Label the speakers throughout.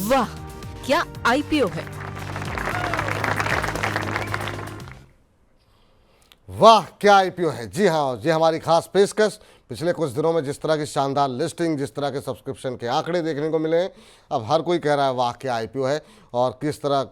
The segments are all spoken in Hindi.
Speaker 1: वाह, क्या आईपीओ है।
Speaker 2: वाह क्या आईपीओ है। जी हाँ, ये हमारी खास पेशकश। पिछले कुछ दिनों में जिस तरह की शानदार लिस्टिंग, जिस तरह के सब्सक्रिप्शन के आंकड़े देखने को मिले हैं, अब हर कोई कह रहा है वाह क्या आईपीओ है, और किस तरह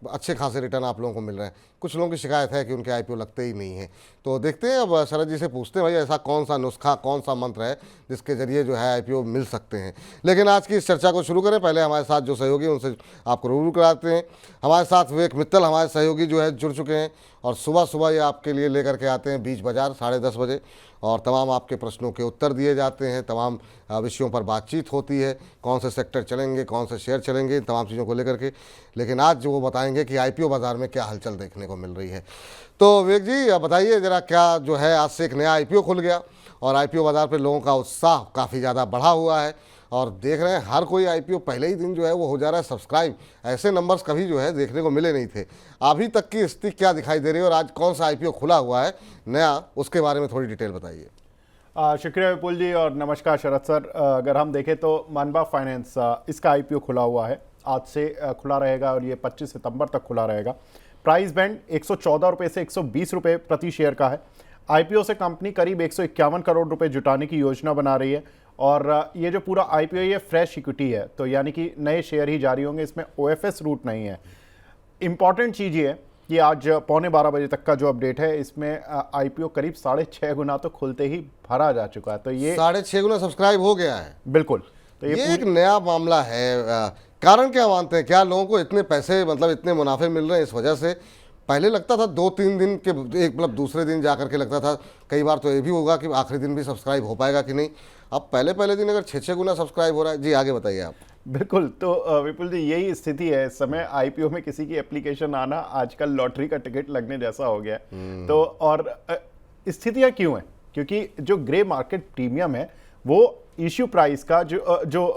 Speaker 2: अच्छे खासे रिटर्न आप लोगों को मिल रहे हैं। कुछ लोगों की शिकायत है कि उनके आईपीओ लगते ही नहीं हैं। तो देखते हैं, अब शरद जी से पूछते हैं भाई ऐसा कौन सा नुस्खा, कौन सा मंत्र है जिसके जरिए जो है आईपीओ मिल सकते हैं। लेकिन आज की इस चर्चा को शुरू करें, पहले हमारे साथ जो सहयोगी उनसे आपको रूबरू कराते हैं। हमारे साथ विवेक मित्तल हमारे सहयोगी जो है जुड़ चुके हैं, और सुबह सुबह ये आपके लिए लेकर के आते हैं बीच बाजार 10:30 बजे, और तमाम आपके प्रश्नों के उत्तर दिए जाते हैं, तमाम विषयों पर बातचीत होती है, कौन से सेक्टर चलेंगे, कौन से शेयर चलेंगे, तमाम चीज़ों को लेकर के। लेकिन आज जो वो बताएंगे कि आईपीओ बाज़ार में क्या हलचल देखने को मिल रही है। तो विवेक जी आप बताइए ज़रा, क्या जो है आज से एक नया आईपीओ खुल गया और आईपीओ बाज़ार पर लोगों का उत्साह काफ़ी ज़्यादा बढ़ा हुआ है, और देख रहे हैं हर कोई आईपीओ पहले ही दिन जो है वो हो जा रहा है सब्सक्राइब। ऐसे नंबर्स कभी जो है देखने को मिले नहीं थे। अभी तक की स्थिति क्या दिखाई दे रही है, और आज कौन सा आईपीओ खुला हुआ है नया, उसके बारे में थोड़ी डिटेल बताइए।
Speaker 3: शुक्रिया विपुल जी और नमस्कार शरद सर। अगर हम देखें तो मनबा फाइनेंस इसका आईपीओ खुला हुआ है, आज से खुला रहेगा और ये 25 सितंबर तक खुला रहेगा। प्राइस बैंड 114 रुपये से 120 रुपये प्रति शेयर का है। आईपीओ से कंपनी करीब 151 करोड़ रुपए जुटाने की योजना बना रही है, और ये जो पूरा आईपीओ ये फ्रेश इक्विटी है, तो यानी कि नए शेयर ही जारी होंगे, इसमें ओएफएस रूट नहीं है। इंपॉर्टेंट चीज़ ये है कि आज 11:15 बजे तक का जो अपडेट है, इसमें आईपीओ करीब 6.5 गुना तो खुलते ही भरा जा चुका है। तो ये
Speaker 2: 6.5 गुना सब्सक्राइब हो गया है।
Speaker 3: बिल्कुल। तो
Speaker 2: ये एक नया मामला है। कारण क्या मानते हैं, क्या लोगों को इतने पैसे, मतलब इतने मुनाफे मिल रहे हैं इस वजह से? पहले लगता था 2-3 दिन के एक, मतलब दूसरे दिन जा करके लगता था, कई बार तो ये भी होगा कि आखिरी दिन भी सब्सक्राइब हो पाएगा कि नहीं। अब पहले दिन अगर 6-6 गुना सब्सक्राइब हो रहा है। जी आगे बताइए आप।
Speaker 3: बिल्कुल। तो विपुल जी यही स्थिति है इस समय। आईपीओ में किसी की एप्लीकेशन आना आजकल लॉटरी का टिकट लगने जैसा हो गया है। तो और स्थितियां क्यों हैं? क्योंकि जो ग्रे मार्केट प्रीमियम है वो इश्यू प्राइस का जो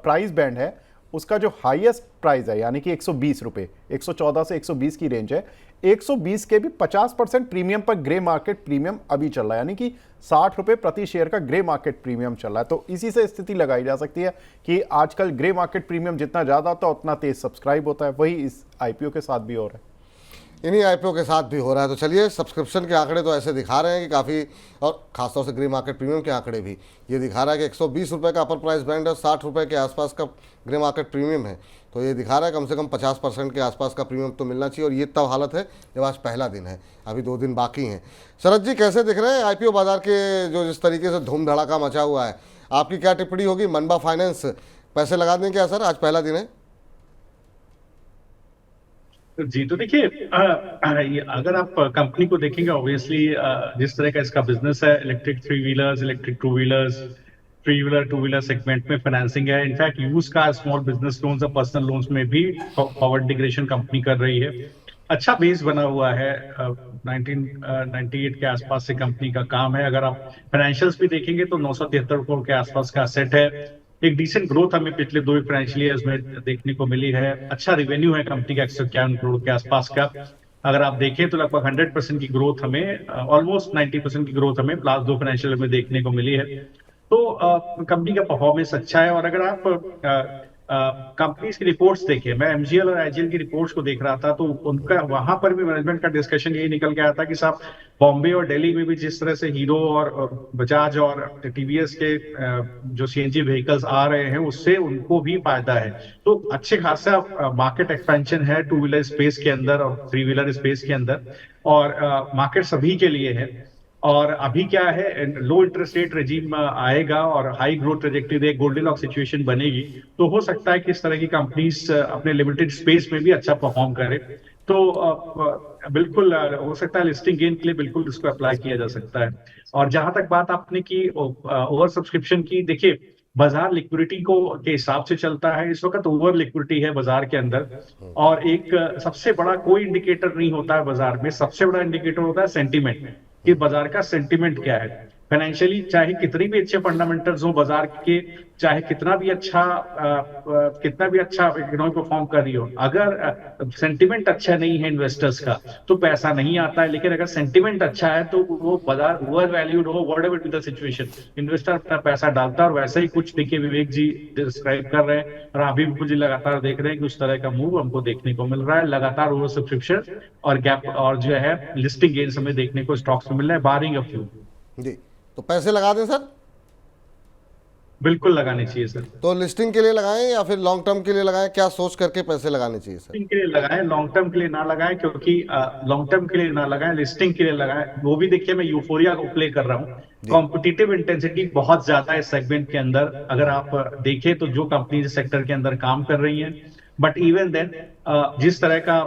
Speaker 3: प्राइस बैंड है उसका जो हाईएस्ट प्राइस है, यानी कि 120 रुपये, 114 से 120 की रेंज है, 120 के भी 50% प्रीमियम पर ग्रे मार्केट प्रीमियम अभी चल रहा है, यानी कि 60 रुपये प्रति शेयर का ग्रे मार्केट प्रीमियम चल रहा है। तो इसी से स्थिति लगाई जा सकती है कि आजकल ग्रे मार्केट प्रीमियम जितना ज़्यादा होता है उतना तेज सब्सक्राइब होता है। वही इस आईपीओ के साथ भी हो रहा है,
Speaker 2: इन्हीं आईपीओ के साथ भी हो रहा है। तो चलिए, सब्सक्रिप्शन के आंकड़े तो ऐसे दिखा रहे हैं कि काफ़ी, और खासतौर से ग्रे मार्केट प्रीमियम के आंकड़े भी ये दिखा रहा है कि 120 रुपये का अपर प्राइस बैंड है, 60 रुपये के आसपास का ग्रे मार्केट प्रीमियम है। तो ये दिखा रहा है कम से कम 50% के आसपास का प्रीमियम तो मिलना चाहिए, और ये तब हालत है जब आज पहला दिन है, अभी 2 दिन बाकी हैं। शरद जी कैसे दिख रहे हैं आईपीओ बाजार के, जो जिस तरीके से धूम धड़ाका मचा हुआ है, आपकी क्या टिप्पणी होगी? मनबा फाइनेंस पैसे लगा दें क्या सर? आज पहला दिन है।
Speaker 4: जी, तो देखिए, अगर आप कंपनी को देखेंगे, ऑब्वियसली जिस तरह का इसका बिजनेस है, electric 3 wheelers, electric 2 wheelers, 3 wheeler 2 wheeler segment में फाइनेंसिंग है। इनफैक्ट यूज का स्मॉल बिजनेस लोन्स और पर्सनल लोन्स में भी फॉरवर्ड इंटीग्रेशन कंपनी कर रही है। अच्छा बेस बना हुआ है। 1998 के आसपास से कंपनी का काम है। अगर आप फाइनेंशियल्स भी देखेंगे तो 973 करोड़ के आसपास का सेट है। एक डिसेंट ग्रोथ हमें पिछले 2 फाइनेंशियल ईयर्स में देखने को मिली है। अच्छा रेवेन्यू है कंपनी का 151 करोड़ के आसपास का। अगर आप देखें तो लगभग 100% की ग्रोथ हमें, ऑलमोस्ट 90% की ग्रोथ हमें लास्ट 2 फाइनेंशियल में देखने को मिली है। तो कंपनी का परफॉर्मेंस अच्छा है। और अगर आप कंपनीज की रिपोर्ट्स देखें, मैं एमजीएल और आईजीएल की रिपोर्ट्स को देख रहा था, तो उनका वहां पर भी मैनेजमेंट का डिस्कशन यही निकल के आया था कि साहब, बॉम्बे और दिल्ली में भी जिस तरह से हीरो और बजाज और टीवीएस के जो सीएनजी व्हीकल्स आ रहे हैं, उससे उनको भी फायदा है। तो अच्छे खासा मार्केट एक्सपेंशन है 2 व्हीलर स्पेस के अंदर और 3 व्हीलर स्पेस के अंदर, और मार्केट सभी के लिए है। और अभी क्या है, लो इंटरेस्ट रेट रेजिम आएगा और हाई ग्रोथ ट्रेजेक्टरी दे, गोल्डीलॉक सिचुएशन बनेगी, तो हो सकता है कि इस तरह की कंपनीज अपने लिमिटेड स्पेस में भी अच्छा परफॉर्म करे। तो बिल्कुल हो सकता है लिस्टिंग गेन के लिए बिल्कुल इसको अप्लाई किया जा सकता है। और जहां तक बात आपने की ओवर सब्सक्रिप्शन की, देखिए बाजार लिक्विडिटी को के हिसाब से चलता है। इस वक्त ओवर लिक्विडिटी है बाजार के अंदर, और एक सबसे बड़ा कोई इंडिकेटर नहीं होता है बाजार में, सबसे बड़ा इंडिकेटर होता है सेंटीमेंट, कि बाजार का सेंटीमेंट क्या है। फाइनेंशियली चाहे कितनी भी अच्छे फंडामेंटल्स हो बाजार के, चाहे कितना भी अच्छा इकोनॉमी परफॉर्म कर रही हो, अगर सेंटिमेंट अच्छा नहीं है इन्वेस्टर्स का तो पैसा नहीं आता है। लेकिन अगर सेंटिमेंट अच्छा है तो वो बाजार ओवर वैल्यूड हो, whatever be the situation, investor अपना पैसा डालता है। और वैसे ही कुछ देखिए विवेक जी डिस्क्राइब कर रहे हैं और अभी विपुल जी लगातार देख रहे हैं कि उस तरह का मूव हमको देखने को मिल रहा है। लगातार ओवर सब्सक्रिप्शन और गैप और जो है लिस्टिंग गेन्स हमें देखने को स्टॉक्स में मिल रहे हैं, बारिंग अ फ्यू।
Speaker 2: जी, तो पैसे लगा दें सर?
Speaker 4: बिल्कुल लगाने चाहिए सर।
Speaker 2: तो लिस्टिंग के लिए लगाएं या फिर लॉन्ग टर्म के लिए लगाएं, क्या सोच करके पैसे लगाने चाहिए सर?
Speaker 4: लिस्टिंग के लिए लगाएं, लॉन्ग टर्म के लिए ना लगाएं, क्योंकि लॉन्ग टर्म के लिए ना लगाएं, लिस्टिंग के लिए लगाएं। वो भी देखिए मैं यूफोरिया को प्ले कर रहा हूँ, कॉम्पिटिटिव इंटेंसिटी बहुत ज्यादा है इस सेगमेंट के अंदर। अगर आप देखें तो जो कंपनी इस सेक्टर के अंदर काम कर रही हैं, बट इवन देन जिस तरह का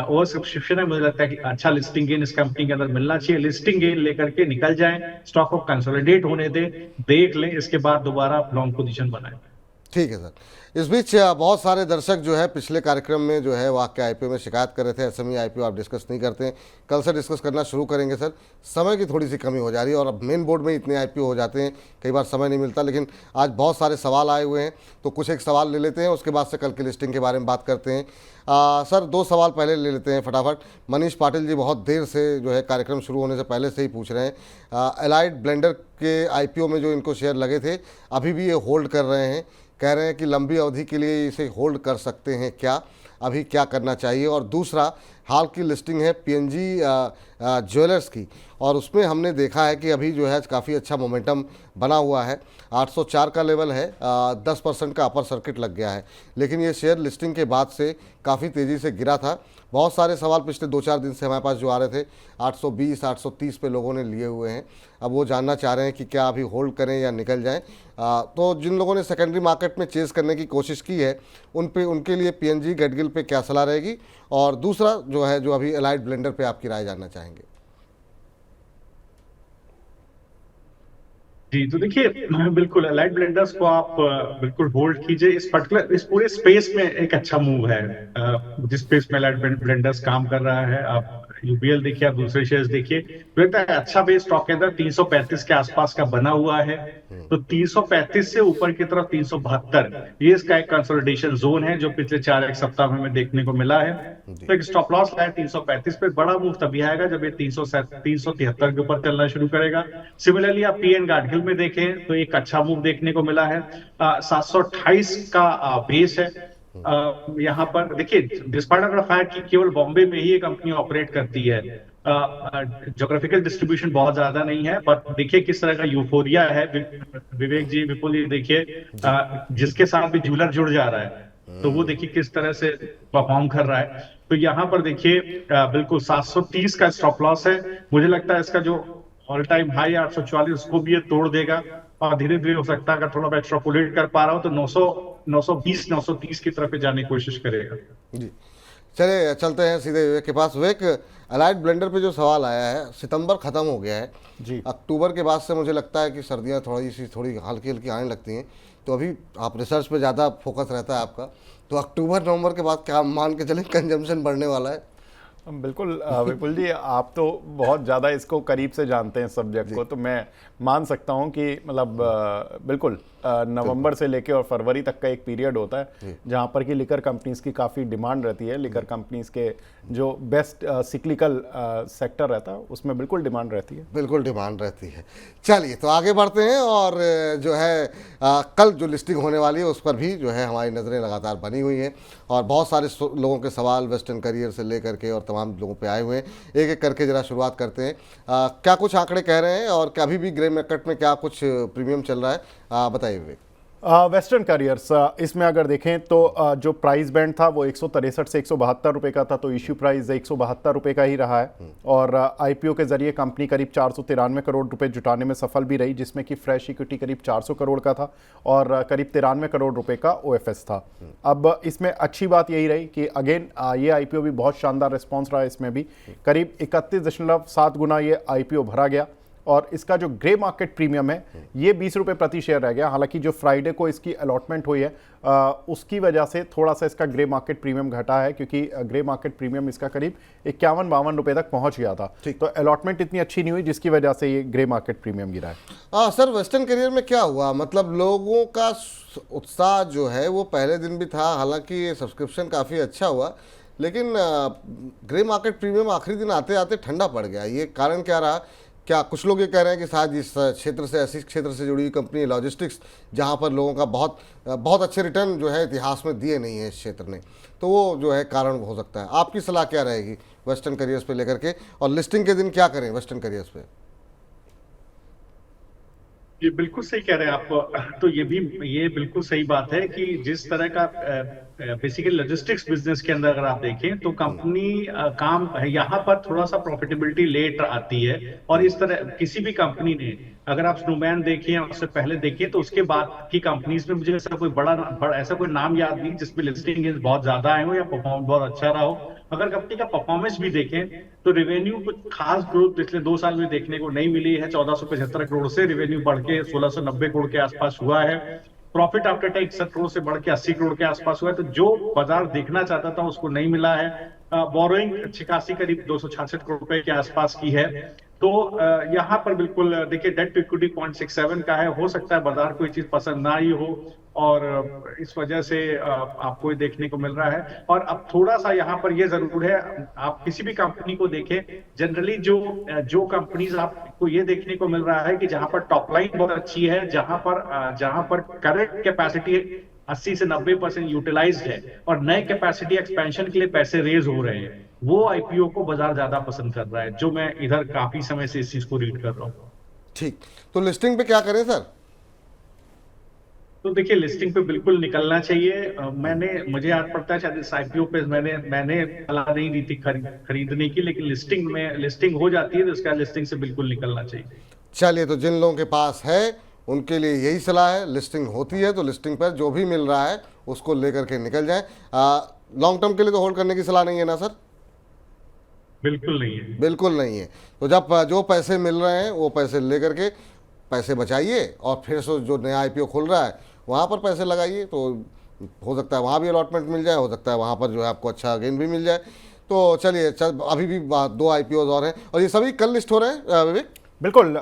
Speaker 4: ओवर सब्सक्रिप्शन है, मुझे लगता है कि अच्छा लिस्टिंग गेन इस कंपनी के अंदर मिलना चाहिए। लिस्टिंग गेन लेकर के निकल जाएं, स्टॉक को कंसोलिडेट होने दें, देख लें, इसके बाद दोबारा लॉन्ग पोजीशन बनाएं।
Speaker 2: ठीक है सर। इस बीच बहुत सारे दर्शक जो है पिछले कार्यक्रम में जो है वाक्य आईपीओ में शिकायत कर रहे थे, एसएमई आईपीओ आप डिस्कस नहीं करते हैं। कल से डिस्कस करना शुरू करेंगे सर। समय की थोड़ी सी कमी हो जा रही है और अब मेन बोर्ड में इतने आईपीओ हो जाते हैं, कई बार समय नहीं मिलता। लेकिन आज बहुत सारे सवाल आए हुए हैं, तो कुछ एक सवाल ले लेते हैं, उसके बाद से कल की लिस्टिंग के बारे में बात करते हैं। सर 2 सवाल पहले ले लेते हैं फटाफट। मनीष पाटिल जी बहुत देर से जो है कार्यक्रम शुरू होने से पहले से ही पूछ रहे हैं, एलाइड ब्लेंडर के आईपीओ में जो इनको शेयर लगे थे अभी भी ये होल्ड कर रहे हैं, कह रहे हैं कि लंबी अवधि के लिए इसे होल्ड कर सकते हैं क्या, अभी क्या करना चाहिए? और दूसरा, हाल की लिस्टिंग है पीएनजी ज्वेलर्स की और उसमें हमने देखा है कि अभी जो है काफ़ी अच्छा मोमेंटम बना हुआ है, 804 का लेवल है, 10% का अपर सर्किट लग गया है। लेकिन ये शेयर लिस्टिंग के बाद से काफ़ी तेज़ी से गिरा था। बहुत सारे सवाल पिछले 2-4 दिन से हमारे पास जो आ रहे थे, 820 830 पे लोगों ने लिए हुए हैं। अब वो जानना चाह रहे हैं कि क्या अभी होल्ड करें या निकल जाएं। तो जिन लोगों ने सेकेंडरी मार्केट में चेज़ करने की कोशिश की है उनके लिए पीएनजी गेटगिल पे क्या सलाह रहेगी? और दूसरा जो है, जो अभी एलाइड ब्लेंडर पे आपकी राय जानना चाहेंगे।
Speaker 4: जी, तो देखिए बिल्कुल एलाइड ब्लेंडर्स को आप बिल्कुल होल्ड कीजिए। इस पूरे स्पेस में एक अच्छा मूव है, जिस स्पेस में एलाइड ब्लेंडर्स काम कर रहा है। आप यूबीएल देखिए, आप दूसरे शेयर्स देखिए, लगता है अच्छा बेस स्टॉक के अंदर 335 के आसपास का बना हुआ है। तो 335 से ऊपर की तरफ 372, ये इसका एक कंसोलिडेशन जोन है जो पिछले 4 सप्ताह में हमें देखने को मिला है। तो एक स्टॉप लॉस है 335 पे। बड़ा मूव तभी आएगा जब ये 373 के ऊपर चलना शुरू करेगा। सिमिलरली आप पीएन गाडगिल में देखें तो एक अच्छा मूव देखने को मिला है, 728 का बेस है। यहाँ पर देखिए, डिस्पाइट ऑफ द फैक्ट कि केवल बॉम्बे में ही ये कंपनी ऑपरेट करती है, ज्योग्राफिकल डिस्ट्रीब्यूशन बहुत ज्यादा नहीं है, पर देखिए किस तरह का यूफोरिया है। विवेक जी, विपुल जी देखिए, जिसके साथ भी ज्वेलर जुड़ जा रहा है तो वो देखिए किस तरह से परफॉर्म कर रहा है। तो यहाँ पर देखिए बिल्कुल 730 का स्टॉप लॉस है। मुझे लगता है इसका जो ऑल टाइम हाई 844 उसको भी ये तोड़ देगा और धीरे धीरे हो सकता है, अगर थोड़ा मैं एक्स्ट्रापोलेट कर पा रहा हूँ तो 920 930 की तरफ जाने की कोशिश करेगा।
Speaker 2: जी, चलिए चलते हैं सीधे विवेक के पास। विवेक, अलाइड ब्लेंडर पे जो सवाल आया है, सितंबर ख़त्म हो गया है
Speaker 3: जी,
Speaker 2: अक्टूबर के बाद से मुझे लगता है कि सर्दियाँ थोड़ी हल्की हल्की आने लगती हैं, तो अभी आप रिसर्च पे ज़्यादा फोकस रहता है आपका, तो अक्टूबर नवंबर के बाद क्या मान के चलें कंजम्पशन बढ़ने वाला है?
Speaker 3: बिल्कुल विपुल जी, आप तो बहुत ज़्यादा इसको करीब से जानते हैं सब्जेक्ट को, तो मैं मान सकता हूं कि मतलब बिल्कुल नवंबर से लेके और फरवरी तक का एक पीरियड होता है जहां पर कि लिकर कंपनीज की काफ़ी डिमांड रहती है। लिकर कंपनीज के जो बेस्ट सिक्लिकल सेक्टर रहता है उसमें बिल्कुल डिमांड रहती है, बिल्कुल
Speaker 2: डिमांड रहती है। चलिए तो आगे बढ़ते हैं और जो है कल जो लिस्टिंग होने वाली है उस पर भी जो है हमारी नज़रें लगातार बनी हुई हैं और बहुत सारे लोगों के सवाल वेस्टर्न करियर से लेकर के और तमाम लोगों पे आए हुए हैं। एक एक करके जरा शुरुआत करते हैं। क्या कुछ आंकड़े कह रहे हैं और अभी भी ग्रे मार्केट में क्या कुछ प्रीमियम चल रहा है, बताइए विवेक।
Speaker 3: वेस्टर्न करियर्स इसमें अगर देखें तो जो प्राइस बैंड था वो 163 से 172 रुपये का था, तो इश्यू प्राइस 172 रुपये का ही रहा है और आईपीओ के जरिए कंपनी करीब 493 करोड़ रुपए जुटाने में सफल भी रही, जिसमें कि फ्रेश इक्विटी करीब 400 करोड़ का था और करीब 93 करोड़ रुपए का ओएफएस था। अब इसमें अच्छी बात यही रही कि अगेन ये आईपीओ भी बहुत शानदार रिस्पॉन्स रहा, इसमें भी करीब 31.7 गुना ये आईपीओ भरा गया और इसका जो ग्रे मार्केट प्रीमियम है ये 20 रुपये प्रति शेयर रह गया। हालांकि जो फ्राइडे को इसकी अलॉटमेंट हुई है उसकी वजह से थोड़ा सा इसका ग्रे मार्केट प्रीमियम घटा है, क्योंकि ग्रे मार्केट प्रीमियम इसका करीब 51-52 रुपये तक पहुंच गया था। तो अलॉटमेंट इतनी अच्छी नहीं हुई जिसकी वजह से ये ग्रे मार्केट प्रीमियम गिरा है।
Speaker 2: सर वेस्टर्न करियर में क्या हुआ, मतलब लोगों का उत्साह जो है वो पहले दिन भी था, हालांकि ये सब्सक्रिप्शन काफ़ी अच्छा हुआ, लेकिन ग्रे मार्केट प्रीमियम आखिरी दिन आते आते ठंडा पड़ गया। ये कारण क्या रहा? क्या कुछ लोग ये कह रहे हैं कि शायद इस क्षेत्र से, ऐसी क्षेत्र से जुड़ी हुई कंपनी लॉजिस्टिक्स, जहां पर लोगों का बहुत अच्छे रिटर्न जो है इतिहास में दिए नहीं है इस क्षेत्र ने, तो वो जो है कारण हो सकता है। आपकी सलाह क्या रहेगी वेस्टर्न करियर्स पे लेकर के, और लिस्टिंग के दिन क्या करें वेस्टर्न करियर्स पे?
Speaker 4: ये बिल्कुल सही कह रहे हैं आप। तो ये बिल्कुल सही बात है कि जिस तरह का बेसिकली लॉजिस्टिक्स बिजनेस के अंदर अगर आप देखें तो कंपनी काम यहाँ पर थोड़ा सा प्रॉफिटेबिलिटी लेट आती है। और इस तरह किसी भी कंपनी ने, अगर आप स्नोमैन देखिए उससे पहले देखिए, तो उसके बाद की कंपनीज में मुझे ऐसा कोई ऐसा कोई नाम याद नहीं जिसमें लिस्टिंग बहुत ज्यादा आए हो या परफॉर्म बहुत अच्छा रहा हो। अगर कंपनी का परफॉर्मेंस भी देखें तो रेवेन्यू कुछ खास ग्रोथ पिछले 2 साल में देखने को नहीं मिली है। 1475 करोड़ से रेवेन्यू बढ़ के 1690 करोड़ के आसपास हुआ है। प्रॉफिट आफ्टर टैक्स 61 करोड़ से बढ़ के 80 करोड़ के आसपास हुआ है। तो जो बाजार देखना चाहता था उसको नहीं मिला है। बोरोइंग अच्छी खासी करीब 266 करोड़ रुपए के आसपास की है। तो यहाँ पर बिल्कुल देखिए डेट टू इक्विटी 0.67 का है। हो सकता है बाजार को ये चीज पसंद ना ही हो और इस वजह से आपको ये देखने को मिल रहा है। और अब थोड़ा सा यहाँ पर ये जरूर है, आप किसी भी कंपनी को देखें, जनरली जो कंपनीज आपको ये देखने को मिल रहा है कि जहां पर टॉप लाइन बहुत अच्छी है, जहां पर करेंट कैपेसिटी 80 से 90% यूटिलाइज्ड है और नए कैपेसिटी एक्सपेंशन के लिए पैसे रेज हो रहे हैं, वो आईपीओ को बाजार ज्यादा पसंद कर रहा है, जो मैं इधर काफी समय से इस चीज को रीड कर रहा हूँ।
Speaker 2: ठीक, तो लिस्टिंग पे क्या करें सर?
Speaker 4: तो देखिए लिस्टिंग पे बिल्कुल निकलना चाहिए। मुझे याद पड़ता है शायद इस आईपीओ पे मैंने सलाह नहीं दी थी खरीदने की, लेकिन लिस्टिंग हो जाती है तो उसका लिस्टिंग से बिल्कुल निकलना चाहिए।
Speaker 2: चलिए, तो जिन लोगों के पास है उनके लिए यही सलाह है, लिस्टिंग होती है तो लिस्टिंग पर जो भी मिल रहा है उसको लेकर के निकल जाए। लॉन्ग टर्म के लिए तो होल्ड करने की सलाह नहीं है ना सर?
Speaker 4: बिल्कुल नहीं है, बिल्कुल नहीं है।
Speaker 2: तो जब जो पैसे मिल रहे हैं वो पैसे लेकर के पैसे बचाइए और फिर से जो नया आईपीओ खुल रहा है वहाँ पर पैसे लगाइए, तो हो सकता है वहाँ भी अलॉटमेंट मिल जाए, हो सकता है वहाँ पर जो है आपको अच्छा गेन भी मिल जाए। तो चलिए, अभी भी 2 आईपीओ और हैं और ये सभी कल लिस्ट हो रहे हैं विवेक?
Speaker 3: बिल्कुल।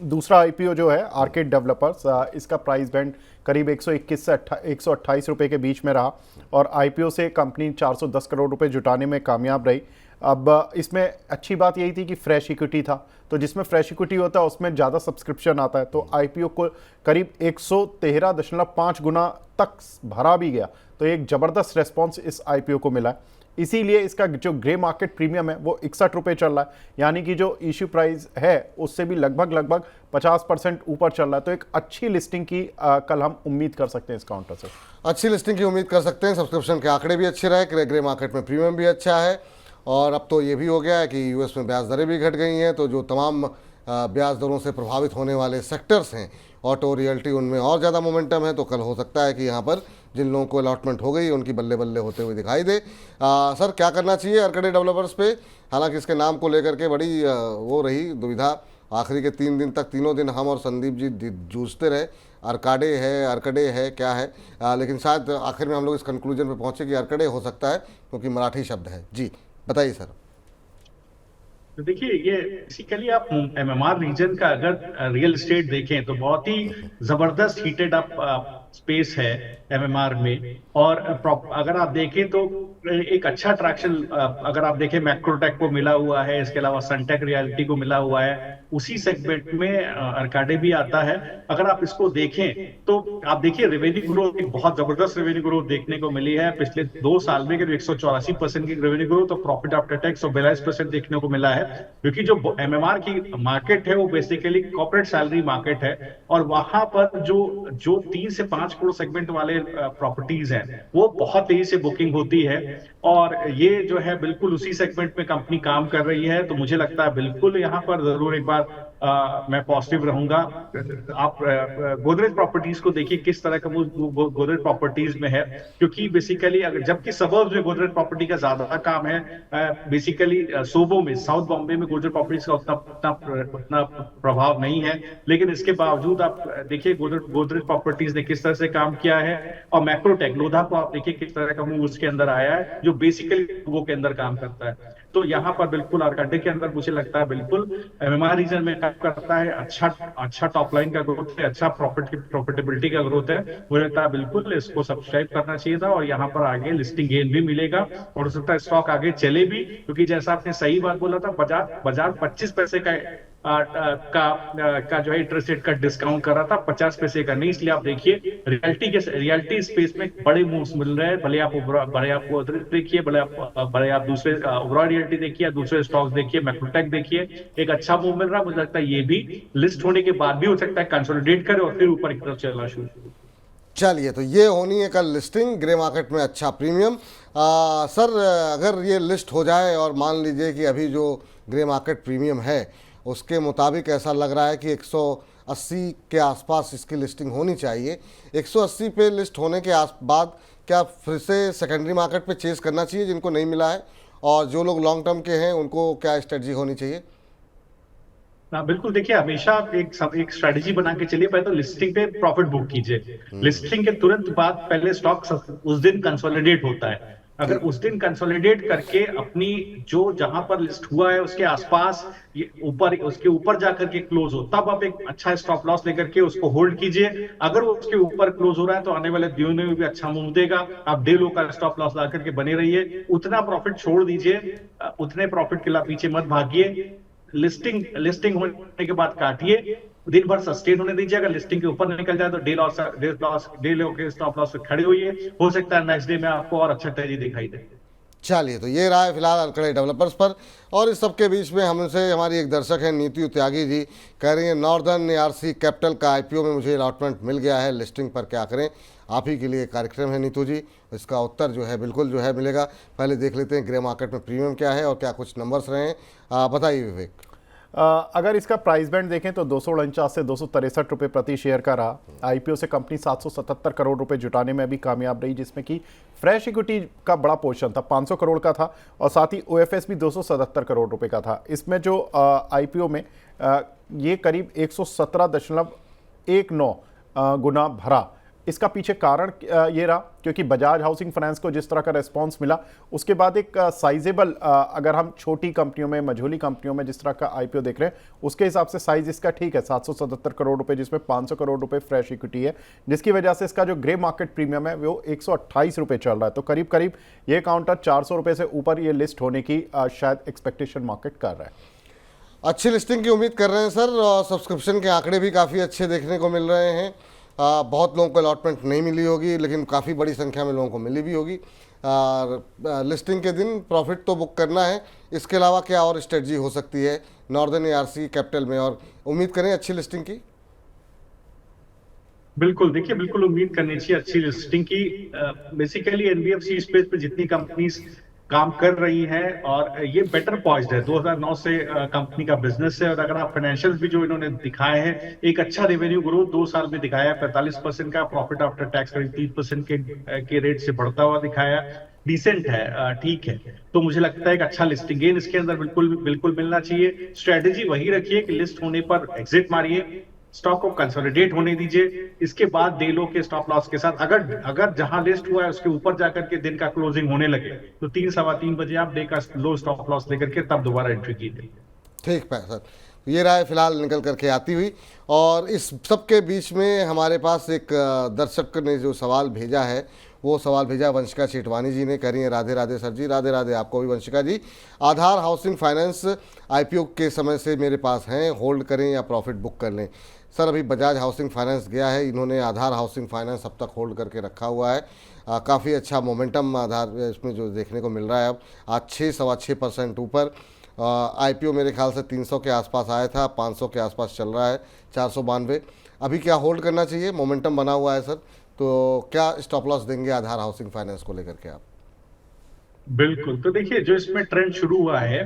Speaker 3: दूसरा आईपीओ जो है आर्केड डेवलपर्स, इसका प्राइस बैंड करीब 121 से 128 रुपये के बीच में रहा और आईपीओ से कंपनी 410 करोड़ रुपए जुटाने में कामयाब रही। अब इसमें अच्छी बात यही थी कि फ्रेश इक्विटी था, तो जिसमें फ्रेश इक्विटी होता है उसमें ज़्यादा सब्सक्रिप्शन आता है, तो आईपीओ को करीब 113.5 गुना तक भरा भी गया। तो एक ज़बरदस्त रेस्पॉन्स इस आईपीओ को मिला है। इसीलिए इसका जो ग्रे मार्केट प्रीमियम है वो 61 रुपये चल रहा है, यानी कि जो इश्यू प्राइस है उससे भी लगभग 50% ऊपर चल रहा है। तो एक अच्छी लिस्टिंग की कल हम उम्मीद कर सकते हैं इस काउंटर से।
Speaker 2: अच्छी लिस्टिंग की उम्मीद कर सकते हैं। सब्सक्रिप्शन के आंकड़े भी अच्छे रहे, ग्रे मार्केट में प्रीमियम भी अच्छा है और अब तो ये भी हो गया है कि यूएस में ब्याज दरें भी घट गई हैं, तो जो तमाम ब्याज दरों से प्रभावित होने वाले सेक्टर्स हैं, ऑटो, रियल्टी, उनमें और ज़्यादा मोमेंटम है। तो कल हो सकता है कि यहाँ पर जिन लोगों को अलॉटमेंट हो गई उनकी बल्ले बल्ले होते हुए दिखाई दे। सर, क्या करना चाहिए अर्कड़े डेवलपर्स पे? हालांकि इसके नाम को लेकर के बड़ी वो रही दुविधा, आखिरी के 3 दिन तक, तीनों दिन हम और संदीप जी जूझते रहे, अर्कड़े है क्या है, लेकिन शायद आखिर में हम लोग इस कंक्लूजन पे पहुँचे कि अर्कड़े हो सकता है, क्योंकि मराठी शब्द है। जी बताइए सर।
Speaker 4: तो देखिए ये बेसिकली आप एमएमआर रीजन का अगर रियल एस्टेट देखें तो बहुत ही जबरदस्त हीटेड अप स्पेस है एमएमआर में। और अगर आप देखें तो एक अच्छा ट्रैक्शन अगर आप देखें मैक्रोटेक को मिला हुआ है, इसके अलावा सनटेक रियलिटी को मिला हुआ है, उसी सेगमेंट में अर्काडे भी आता है। अगर आप इसको देखें तो आप देखिए रेवेन्यू ग्रोथ, एक बहुत जबरदस्त रेवेन्यू ग्रोथ देखने को मिली है पिछले 2 साल में, 184% की रेवेन्यू ग्रोथ और प्रॉफिट आफ्टर टैक्स 42% देखने को मिला है। क्योंकि जो एमएमआर की मार्केट है वो बेसिकली कॉर्पोरेट सैलरी मार्केट है और वहां पर जो 3 से 5 करोड़ सेगमेंट वाले प्रॉपर्टीज हैं वो बहुत तेजी से बुकिंग होती है और ये जो है बिल्कुल उसी सेगमेंट में कंपनी काम कर रही है। तो मुझे लगता है बिल्कुल यहाँ पर जरूर एक बार मैं पॉजिटिव रहूंगा। आप गोदरेज प्रॉपर्टीज को देखिए किस तरह का वो गोदरेज प्रॉपर्टीज में है, क्योंकि बेसिकली अगर जबकि सबर्ब्स में गोदरेज प्रॉपर्टी का ज्यादा काम है, बेसिकली सूबों में साउथ बॉम्बे में गोदरेज प्रॉपर्टीज का उतना प्रभाव नहीं है, लेकिन इसके बावजूद आप देखिए गोदरेज प्रॉपर्टीज ने किस तरह से काम किया है। और मैक्रोटेक लोधा को आप देखिए किस तरह का मूव उसके अंदर आया है, जो बेसिकली वो के अंदर काम करता है। तो यहाँ पर बिल्कुल आरकाटे के अंदर मुझे लगता है बिल्कुल एमएमआर रीजन में काम करता है, अच्छा टॉप लाइन का ग्रोथ है, अच्छा प्रॉफिटेबिलिटी का ग्रोथ है। मुझे लगता है बिल्कुल इसको सब्सक्राइब करना चाहिए था, और यहाँ पर आगे लिस्टिंग गेन भी मिलेगा, और हो सकता है स्टॉक आगे चले भी, क्योंकि जैसा आपने सही बात बोला था, बाजार 25 पैसे का जो है इंटरेस्ट रेट का डिस्काउंट कर रहा था, 50 पैसे का नहीं। इसलिए आप देखिए रियलिटी स्पेस में बड़े मूव्स मिल रहे हैं, भले आप देखिए, भले आप दूसरे ओवरऑल रियलिटी देखिए, दूसरे स्टॉक्स देखिए, मैक्रोटेक देखिए, एक अच्छा मूव मिल रहा है। मुझे लगता है ये भी लिस्ट होने के बाद भी हो सकता है कंसोलिडेट करे और फिर ऊपर की तरफ चलना शुरू।
Speaker 2: चलिए, तो ये होनी है कल लिस्टिंग, ग्रे मार्केट में अच्छा प्रीमियम। सर, अगर ये लिस्ट हो जाए और मान लीजिए कि अभी जो ग्रे मार्केट प्रीमियम है उसके मुताबिक ऐसा लग रहा है कि 180 के आसपास इसकी लिस्टिंग होनी चाहिए, 180 पे लिस्ट होने के बाद क्या फिर से सेकेंडरी मार्केट पे चेस करना चाहिए जिनको नहीं मिला है, और जो लोग लॉन्ग टर्म के हैं उनको क्या स्ट्रेटजी होनी चाहिए?
Speaker 4: बिल्कुल, देखिए हमेशा आप एक स्ट्रेटेजी बना के चलिए। पहले तो लिस्टिंग पे प्रॉफिट बुक कीजिए, लिस्टिंग के तुरंत बाद पहले स्टॉक उस दिन कंसोलिडेट होता है। अगर उस दिन कंसोलिडेट करके अपनी जो जहां पर लिस्ट हुआ है उसके आसपास उसके ऊपर जाकर के क्लोज हो, तब आप एक अच्छा स्टॉप लॉस लेकर के उसको होल्ड कीजिए। अगर वो उसके ऊपर क्लोज हो रहा है तो आने वाले दिनों में भी अच्छा मूव देगा। आप डे लो का स्टॉप लॉस ला करके बने रहिए, उतना प्रॉफिट छोड़ दीजिए, उतने प्रॉफिट के पीछे मत भागिए। लिस्टिंग होने के बाद काटिए, दिन भर सस्टेन होने दीजिए। अगर लिस्टिंग के ऊपर निकल जाए तो डे लो के स्टॉप लॉस से खड़े होइए, हो सकता है नेक्स्ट डे में आपको और अच्छा तेजी दिखाई दे।
Speaker 2: चलिए, तो ये रहा है फिलहाल अनकड़े डेवलपर्स पर। और इस सब के बीच में हमसे हमारी एक दर्शक है नीतू त्यागी जी, कह रही है नॉर्दर्न ARC कैपिटल का आईपीओ में मुझे अलॉटमेंट मिल गया है, लिस्टिंग पर क्या करें? आप ही के लिए कार्यक्रम है नीतू जी, इसका उत्तर जो है बिल्कुल जो है मिलेगा। पहले देख लेते हैं ग्रे मार्केट में प्रीमियम क्या है और क्या कुछ नंबर्स रहे हैं, बताइए विवेक।
Speaker 3: अगर इसका प्राइस बैंड देखें तो 249 से 263 रुपये प्रति शेयर का रहा। आईपीओ से कंपनी 777 करोड़ रुपए जुटाने में भी कामयाब रही, जिसमें कि फ्रेश इक्विटी का बड़ा पोर्शन था, 500 करोड़ का था, और साथ ही ओएफएस भी 277 करोड़ रुपए का था। इसमें जो आईपीओ में ये करीब 117.19 गुना भरा। इसका पीछे कारण ये रहा क्योंकि बजाज हाउसिंग फाइनेंस को जिस तरह का रिस्पांस मिला, उसके बाद एक साइजेबल, अगर हम छोटी कंपनियों में, मझोली कंपनियों में जिस तरह का आईपीओ देख रहे हैं, उसके हिसाब से साइज इसका ठीक है, 777 करोड़ रुपए, जिसमें 500 करोड़ रुपए फ्रेश इक्विटी है, जिसकी वजह से इसका जो ग्रे मार्केट प्रीमियम है वो 128 रुपए चल रहा है। तो करीब करीब ये काउंटर 400 रुपए से ऊपर ये लिस्ट होने की शायद एक्सपेक्टेशन मार्केट कर रहा है।
Speaker 2: अच्छी लिस्टिंग की उम्मीद कर रहे हैं सर, और सब्सक्रिप्शन के आंकड़े भी काफ़ी अच्छे देखने को मिल रहे हैं। बहुत लोगों को अलॉटमेंट नहीं मिली होगी, लेकिन काफ़ी बड़ी संख्या में लोगों को मिली भी होगी। लिस्टिंग के दिन प्रॉफिट तो बुक करना है, इसके अलावा क्या और स्ट्रेटजी हो सकती है नॉर्दर्न ARC कैपिटल में, और उम्मीद करें अच्छी लिस्टिंग की?
Speaker 4: बिल्कुल, देखिए बिल्कुल उम्मीद करनी चाहिए अच्छी लिस्टिंग की। बेसिकली एनबीएफसी स्पेस पे जितनी कंपनीज काम कर रही हैं, और ये बेटर पॉइज्ड है, 2009 से कंपनी का बिजनेस है। और अगर आप फाइनेंशियल्स भी जो इन्होंने दिखाए हैं, एक अच्छा रेवेन्यू ग्रोथ 2 साल में दिखाया है, 45% का प्रॉफिट आफ्टर टैक्स करीब 30% के रेट से बढ़ता हुआ दिखाया, डिसेंट है, ठीक है। तो मुझे लगता है एक अच्छा लिस्टिंग गेन इसके अंदर बिल्कुल मिलना चाहिए। स्ट्रेटेजी वही रखिए कि लिस्ट होने पर एग्जिट मारिए, स्टॉक को कंसोलिडेट होने दीजिए, इसके बाद डे लो के स्टॉप लॉस के साथ अगर जहां लिस्ट हुआ है उसके ऊपर जाकर के दिन का क्लोजिंग होने लगे तो 3 सवा 3 बजे आप डे का लो स्टॉप लॉस लेकर के तब दोबारा एंट्री कीजिए।
Speaker 2: ठीक है सर, ये राय फिलहाल निकल करके आती हुई। और इस सब के बीच में हमारे पास एक दर्शक ने जो सवाल भेजा है, वो सवाल भेजा वंशिका चेटवानी जी ने, कह रही हैं राधे राधे सर जी। राधे राधे आपको भी वंशिका जी। आधार हाउसिंग फाइनेंस आईपीओ के समय से मेरे पास हैं, होल्ड करें या प्रॉफिट बुक कर लें? सर, अभी बजाज हाउसिंग फाइनेंस गया है, इन्होंने आधार हाउसिंग फाइनेंस अब तक होल्ड करके रखा हुआ है। काफ़ी अच्छा मोमेंटम आधार इसमें जो देखने को मिल रहा है। अब आज 6.25% ऊपर। आईपीओ मेरे ख्याल से 300 के आसपास आया था, 500 के आसपास चल रहा है, 492। अभी क्या होल्ड करना चाहिए? मोमेंटम बना हुआ है सर, तो क्या स्टॉप लॉस देंगे आधार हाउसिंग फाइनेंस को लेकर के आप?
Speaker 4: बिल्कुल, तो देखिए जो इसमें ट्रेंड शुरू हुआ है,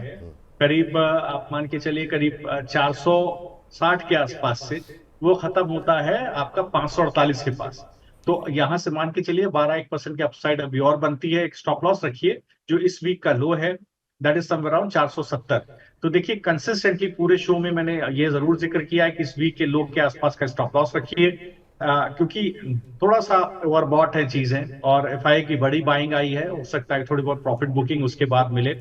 Speaker 4: करीब आप मान के चलिए करीब 400 60 के आसपास से वो खत्म होता है आपका 548 के पास। तो यहां से मान के चलिए 12-1% की अपसाइड अभी और बनती है। एक स्टॉप लॉस रखिए जो इस वीक का लो है, दैट इज समवेयर अराउंड 470। तो देखिए कंसिस्टेंटली पूरे शो में मैंने ये जरूर जिक्र किया है कि इस वीक के लो के आसपास का स्टॉप लॉस रखिए, क्योंकि थोड़ा सा ओवरबॉट है चीजें और एफआई की बड़ी बाइंग आई है, हो सकता है थोड़ी बहुत प्रॉफिट बुकिंग उसके बाद मिले।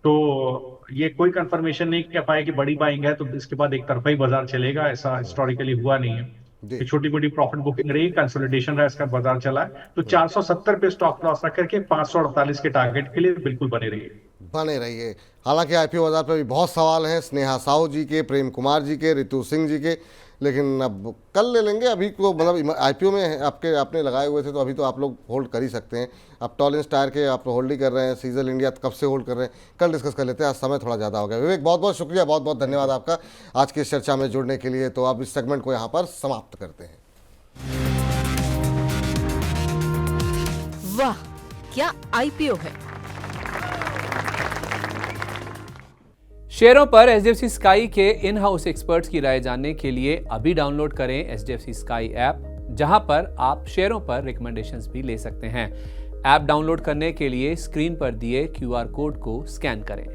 Speaker 4: तो ये कोई कंफर्मेशन नहीं कि एफआई की बड़ी बाइंग है तो इसके बाद एक तरफा ही बाजार चलेगा, ऐसा हिस्टोरिकली हुआ नहीं है।
Speaker 2: जी।
Speaker 4: छोटी मोटी प्रॉफिट बुकिंग रही, कंसोलिडेशन रहा, इसका बाजार चला है। तो 470 पे स्टॉप लॉस रख करके 548 के टारगेट के लिए बिल्कुल बने रहिए।
Speaker 2: बने रहिए। हालांकि आईपीओ बाजार पर भी बहुत सवाल हैं, स्नेहा साहू जी के, प्रेम कुमार जी के, रितु सिंह जी के, लेकिन अब कल ले लेंगे। अभी को मतलब आईपीओ में आपने लगाए हुए थे तो अभी तो आप लोग होल्ड कर ही सकते हैं। अब टॉलिंस टायर के आप होल्ड ही कर रहे हैं, सीजल इंडिया कब से होल्ड कर रहे हैं, कल डिस्कस कर लेते हैं, आज समय थोड़ा ज़्यादा हो गया। विवेक बहुत बहुत शुक्रिया, बहुत बहुत धन्यवाद आपका आज की इस चर्चा में जुड़ने के लिए। तो अब इस सेगमेंट को यहाँ पर समाप्त करते हैं।
Speaker 1: वाह, क्या आईपीओ है।
Speaker 5: शेयरों पर एचडीएफसी स्काई के इन हाउस एक्सपर्ट्स की राय जानने के लिए अभी डाउनलोड करें एचडीएफसी स्काई ऐप, जहां पर आप शेयरों पर रिकमेंडेशंस भी ले सकते हैं। ऐप डाउनलोड करने के लिए स्क्रीन पर दिए क्यूआर कोड को स्कैन करें।